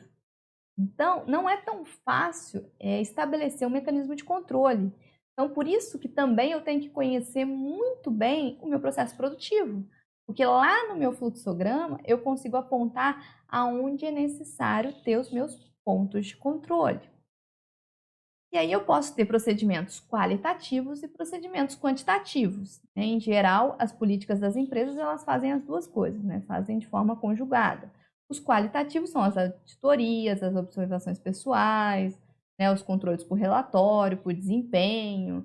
Então, não é tão fácil estabelecer um mecanismo de controle. Então, por isso que também eu tenho que conhecer muito bem o meu processo produtivo. Porque lá no meu fluxograma, eu consigo apontar aonde é necessário ter os meus pontos de controle. E aí eu posso ter procedimentos qualitativos e procedimentos quantitativos. Em geral, as políticas das empresas, elas fazem as duas coisas, né? Fazem de forma conjugada. Os qualitativos são as auditorias, as observações pessoais, né? Os controles por relatório, por desempenho,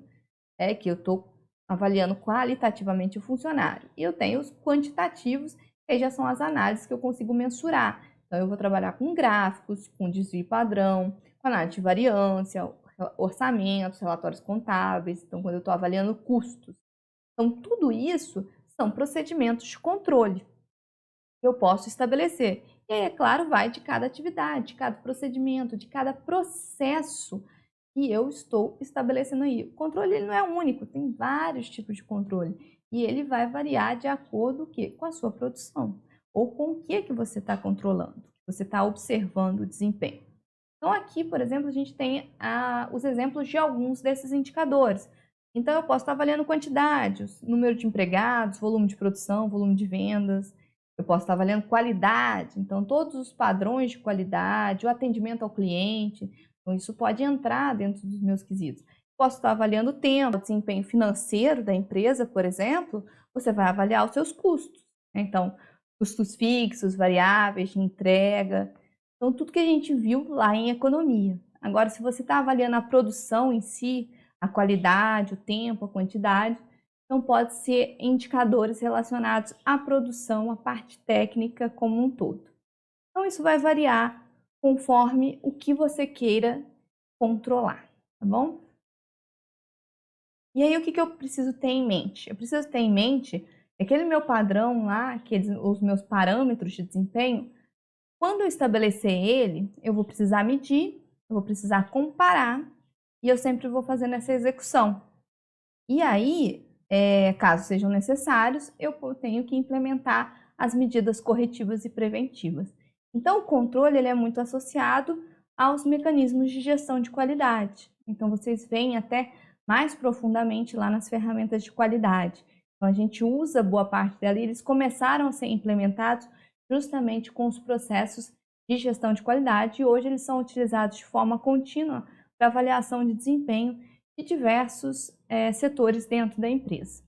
que eu estou avaliando qualitativamente o funcionário. E eu tenho os quantitativos, que já são as análises que eu consigo mensurar. Então, eu vou trabalhar com gráficos, com desvio padrão, com análise de variância, orçamentos, relatórios contábeis. Então, quando eu estou avaliando custos. Então, tudo isso são procedimentos de controle que eu posso estabelecer. E aí, é claro, vai de cada atividade, de cada procedimento, de cada processo que eu estou estabelecendo aí. O controle ele não é único, tem vários tipos de controle. E ele vai variar de acordo com a sua produção. Ou com o que você está controlando, você está observando o desempenho. Então, aqui, por exemplo, a gente tem os exemplos de alguns desses indicadores. Então, eu posso estar avaliando quantidade, número de empregados, volume de produção, volume de vendas. Eu posso estar avaliando qualidade, então todos os padrões de qualidade, o atendimento ao cliente. Então, isso pode entrar dentro dos meus quesitos. Posso estar avaliando o tempo, o desempenho financeiro da empresa, por exemplo, você vai avaliar os seus custos. Então, custos fixos, variáveis, de entrega. Então, tudo que a gente viu lá em economia. Agora, se você está avaliando a produção em si, a qualidade, o tempo, a quantidade, então pode ser indicadores relacionados à produção, à parte técnica como um todo. Então, isso vai variar conforme o que você queira controlar, tá bom? E aí, o que eu preciso ter em mente? Eu preciso ter em mente aquele meu padrão lá, os meus parâmetros de desempenho. Quando eu estabelecer ele, eu vou precisar medir, eu vou precisar comparar e eu sempre vou fazendo essa execução. E aí, caso sejam necessários, eu tenho que implementar as medidas corretivas e preventivas. Então, o controle ele é muito associado aos mecanismos de gestão de qualidade. Então, vocês veem até mais profundamente lá nas ferramentas de qualidade. Então, a gente usa boa parte dela e eles começaram a ser implementados justamente com os processos de gestão de qualidade e hoje eles são utilizados de forma contínua para avaliação de desempenho de diversos setores dentro da empresa.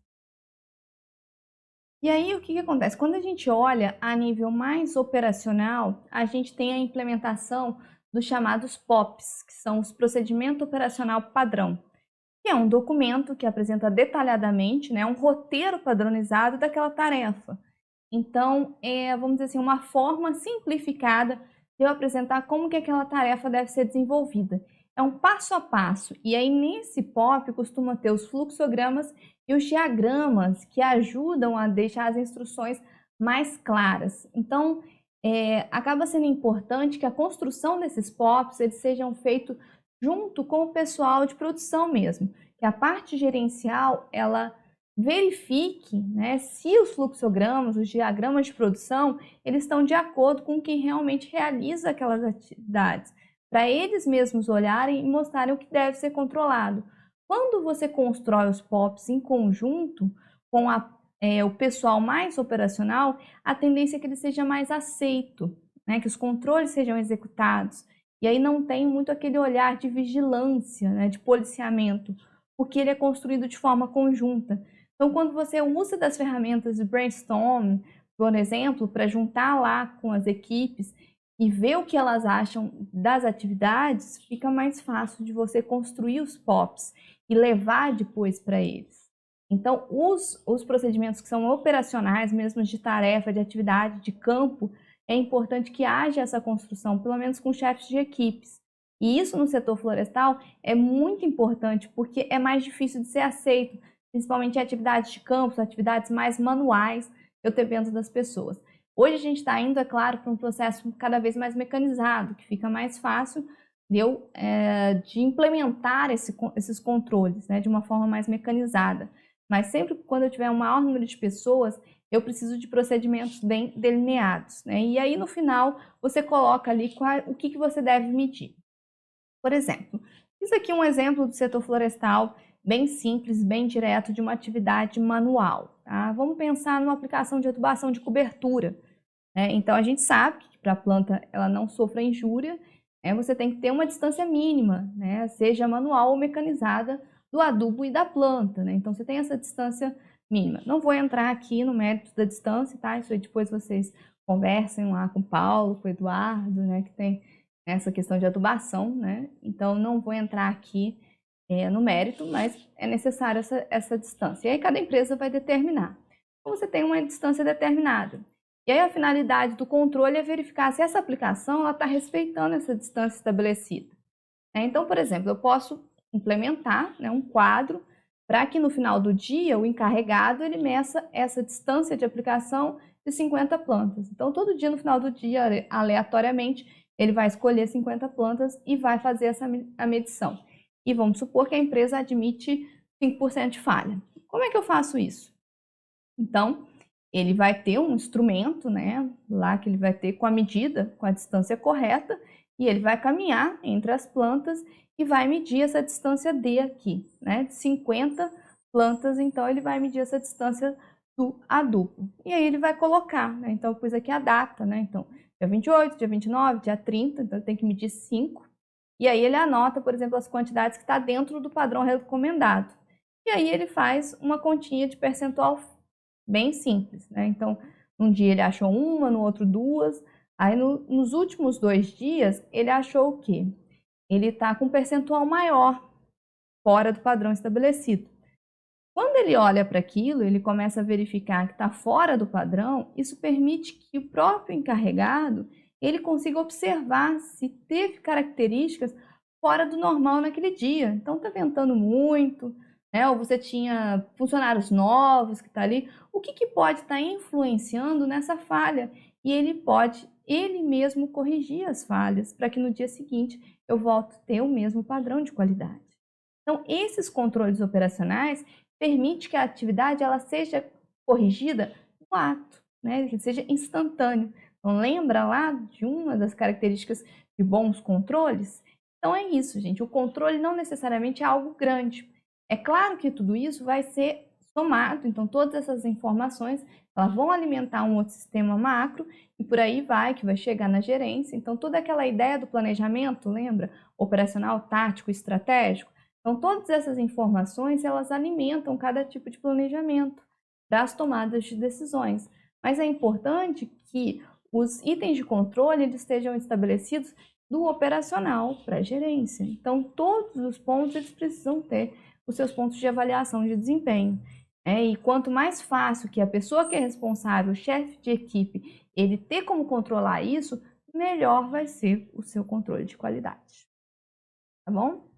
E aí, o que acontece? Quando a gente olha a nível mais operacional, a gente tem a implementação dos chamados POPs, que são os Procedimento Operacional Padrão, que é um documento que apresenta detalhadamente, né, um roteiro padronizado daquela tarefa. Então, vamos dizer assim, uma forma simplificada de eu apresentar como que aquela tarefa deve ser desenvolvida. É um passo a passo. E aí, nesse POP, costuma ter os fluxogramas e os diagramas que ajudam a deixar as instruções mais claras. Então, acaba sendo importante que a construção desses POPs eles sejam feitos junto com o pessoal de produção mesmo. Que a parte gerencial, ela verifique, né, se os fluxogramas, os diagramas de produção, eles estão de acordo com quem realmente realiza aquelas atividades, para eles mesmos olharem e mostrarem o que deve ser controlado. Quando você constrói os POPs em conjunto com o pessoal mais operacional, a tendência é que ele seja mais aceito, né, que os controles sejam executados. E aí não tem muito aquele olhar de vigilância, né, de policiamento, porque ele é construído de forma conjunta. Então, quando você usa das ferramentas de brainstorm, por exemplo, para juntar lá com as equipes e ver o que elas acham das atividades, fica mais fácil de você construir os POPs e levar depois para eles. Então, os procedimentos que são operacionais, mesmo de tarefa, de atividade, de campo, é importante que haja essa construção, pelo menos com chefes de equipes. E isso no setor florestal é muito importante, porque é mais difícil de ser aceito, principalmente em atividades de campo, atividades mais manuais, eu dependo das pessoas. Hoje a gente está indo, é claro, para um processo cada vez mais mecanizado, que fica mais fácil de implementar esses controles, né, de uma forma mais mecanizada. Mas sempre quando eu tiver um maior número de pessoas, eu preciso de procedimentos bem delineados, né? E aí no final você coloca ali o que você deve medir. Por exemplo, isso aqui é um exemplo do setor florestal bem simples, bem direto de uma atividade manual. Tá? Vamos pensar numa aplicação de adubação de cobertura. Né? Então a gente sabe que para a planta ela não sofra injúria, você tem que ter uma distância mínima, né? Seja manual ou mecanizada, do adubo e da planta. Né? Então você tem essa distância mínima. Não vou entrar aqui no mérito da distância, tá? Isso aí depois vocês conversem lá com o Paulo, com o Eduardo, né? Que tem essa questão de adubação, né? Então não vou entrar aqui no mérito, mas é necessário essa distância. E aí cada empresa vai determinar. Então você tem uma distância determinada. E aí a finalidade do controle é verificar se essa aplicação está respeitando essa distância estabelecida. Então, por exemplo, eu posso implementar, né, um quadro para que no final do dia o encarregado ele meça essa distância de aplicação de 50 plantas. Então, todo dia no final do dia, aleatoriamente, ele vai escolher 50 plantas e vai fazer a medição. E vamos supor que a empresa admite 5% de falha. Como é que eu faço isso? Então, ele vai ter um instrumento, né, lá que ele vai ter com a medida, com a distância correta, e ele vai caminhar entre as plantas e vai medir essa distância D aqui, né, de 50 plantas, então ele vai medir essa distância do adubo. E aí ele vai colocar, né, então eu pus aqui a data, né, então dia 28, dia 29, dia 30, então tem que medir 5, E aí ele anota, por exemplo, as quantidades que está dentro do padrão recomendado. E aí ele faz uma continha de percentual bem simples, né? Então, um dia ele achou uma, no outro duas. Aí nos últimos 2 dias, ele achou o quê? Ele está com um percentual maior, fora do padrão estabelecido. Quando ele olha para aquilo, ele começa a verificar que está fora do padrão, isso permite que o próprio encarregado ele consiga observar se teve características fora do normal naquele dia. Então está ventando muito, né? Ou você tinha funcionários novos que está ali. O que pode estar influenciando nessa falha? E ele pode, ele mesmo, corrigir as falhas para que no dia seguinte eu volte a ter o mesmo padrão de qualidade. Então, esses controles operacionais permite que a atividade ela seja corrigida no ato, né? Que seja instantâneo. Então, lembra lá de uma das características de bons controles? Então, é isso, gente. O controle não necessariamente é algo grande. É claro que tudo isso vai ser somado, então todas essas informações elas vão alimentar um outro sistema macro e por aí vai, que vai chegar na gerência. Então, toda aquela ideia do planejamento, lembra? Operacional, tático, estratégico, então, todas essas informações, elas alimentam cada tipo de planejamento para as tomadas de decisões. Mas é importante que os itens de controle eles estejam estabelecidos do operacional para a gerência. Então, todos os pontos eles precisam ter os seus pontos de avaliação de desempenho. E quanto mais fácil que a pessoa que é responsável, o chefe de equipe, ele ter como controlar isso, melhor vai ser o seu controle de qualidade. Tá bom?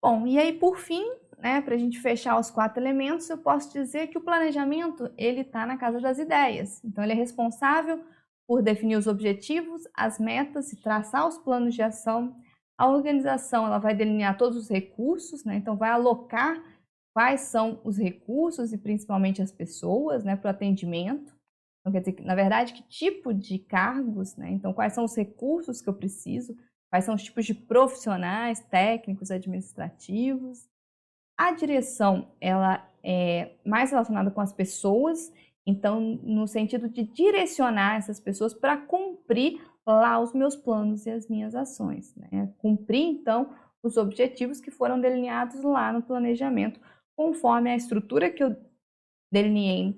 Bom, e aí por fim, né, para a gente fechar os 4 elementos, eu posso dizer que o planejamento ele está na casa das ideias. Então ele é responsável por definir os objetivos, as metas e traçar os planos de ação. A organização ela vai delinear todos os recursos, né, então vai alocar quais são os recursos e principalmente as pessoas, né, para o atendimento. Então quer dizer, na verdade, que tipo de cargos, né, então quais são os recursos que eu preciso, quais são os tipos de profissionais, técnicos, administrativos. A direção, ela é mais relacionada com as pessoas, então, no sentido de direcionar essas pessoas para cumprir lá os meus planos e as minhas ações, né? Cumprir, então, os objetivos que foram delineados lá no planejamento, conforme a estrutura que eu delineei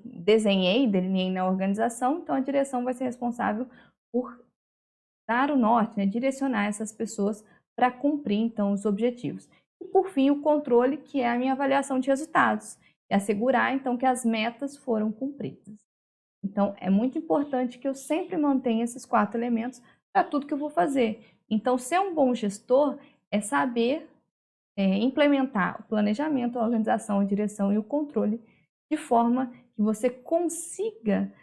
na organização, então a direção vai ser responsável por dar o norte, né, direcionar essas pessoas para cumprir então os objetivos. E por fim, o controle, que é a minha avaliação de resultados, e assegurar então que as metas foram cumpridas. Então, é muito importante que eu sempre mantenha esses 4 elementos para tudo que eu vou fazer. Então, ser um bom gestor é saber implementar o planejamento, a organização, a direção e o controle de forma que você consiga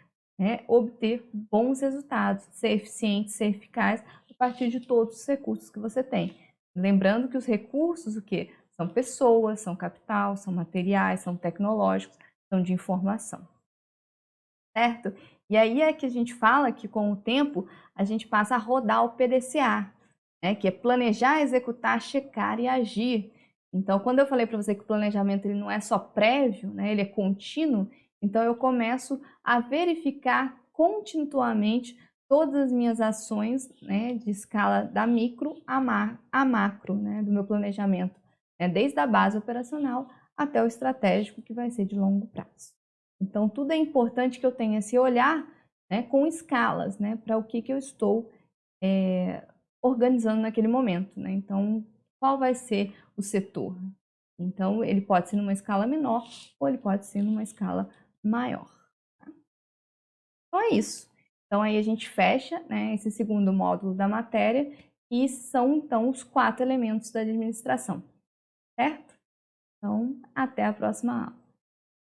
obter bons resultados, ser eficiente, ser eficaz a partir de todos os recursos que você tem. Lembrando que os recursos, o quê? São pessoas, são capital, são materiais, são tecnológicos, são de informação. Certo? E aí é que a gente fala que com o tempo a gente passa a rodar o PDCA, né? Que é planejar, executar, checar e agir. Então, quando eu falei para você que o planejamento ele não é só prévio, né? Ele é contínuo, então eu começo a verificar continuamente todas as minhas ações, né, de escala da micro a macro, né, do meu planejamento, né, desde a base operacional até o estratégico, que vai ser de longo prazo. Então, tudo é importante que eu tenha esse olhar, né, com escalas, né, para o que eu estou organizando naquele momento, né? Então, qual vai ser o setor? Então, ele pode ser numa escala menor ou ele pode ser numa escala maior. Tá? Então, é isso. Então, aí a gente fecha, né, esse segundo módulo da matéria e são, então, os 4 elementos da administração, certo? Então, até a próxima aula.